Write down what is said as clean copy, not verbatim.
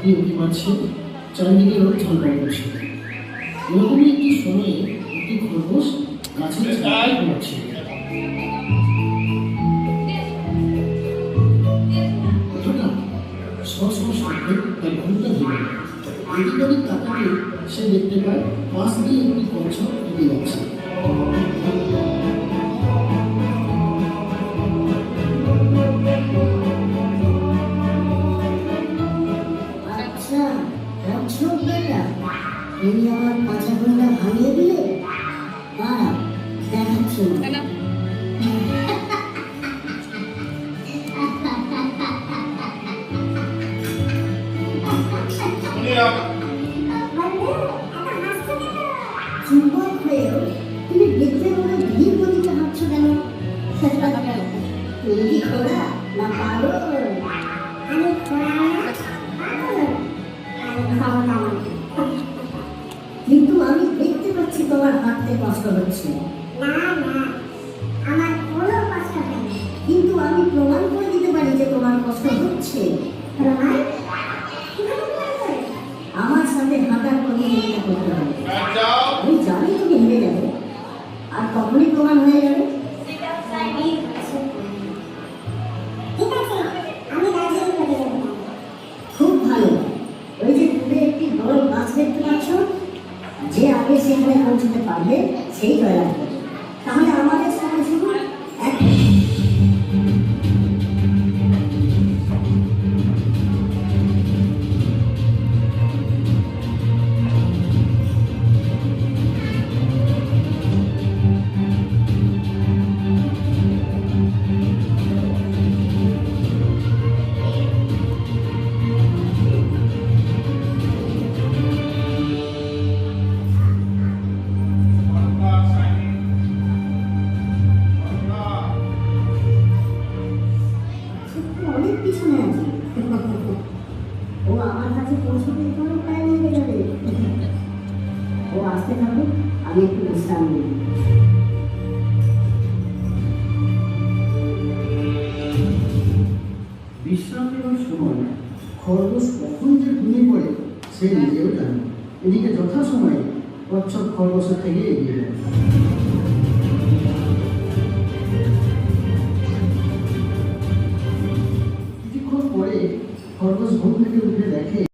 পাখি উঁকি মারছে, চারিদিকে রোদ ঝলমল করছে। এরকমই একটি সময়ে একটি খরগোশ গাছের ছায়ায় ঘুমাচ্ছে। হঠাৎ সশব্দে তার ঘুমটা ভেঙে গেল। এদিক ওদিক তাকাতে সে দেখতে পায় পাশ দিয়ে একটি কচ্ছপ হেঁটে যাচ্ছে। আচ্ছা, কচ্ছপ বেটা, তুমি আমার কাঁচা ঘন্টা ভাঙিয়ে দিলে। দাঁড়াও, দেখাচ্ছি না। চুম্বক হয়েও তুমি দেখতে মনে ধীর গতিতে হাঁটছো কেন? তুমি কি খোড়া না পাগল? আমি খোড়া কিন্তু আমি দেখতে পাচ্ছি তোমার হাঁটতে কষ্ট হচ্ছে। না না, আমার কোনো কষ্ট হয়নি। কিন্তু আমি প্রমাণ করে দিতে পারি যে তোমার কষ্ট হচ্ছে। প্রমাণ? কিভাবে প্রমাণ করবে? আমার সাথে হাঁটার প্রতিযোগিতা করতে হবে। আমি জানি তুমি হেরে যাবে, আর তখনই প্রমাণ হয়ে যাবে। ঠিক আছে, আমি রাজি প্রতিযোগিতা। খুব ভালো। ওই যে দূরে একটি বড় গাছ দেখতে পাচ্ছ, যে আগে সেখানে পৌঁছতে পারবে সেই জয়লাভ করবে। তাহলে আমাদের সাথে শুধু এক অনেক পিছনে আছে। ও আমার কাছে পৌঁছতে কোনো টাইম লেগে যাবে। ও আসতে থাকুক, আমি একটু বিশ্রাম নিই। বিশ্রাম নেওয়ার সময় খরগোশ কখন যে ঘুমিয়ে পড়ে সে নিজেও জানে। এদিকে যথাসময়ে কচ্ছপ খরগোশের থেকে এগিয়ে যায়।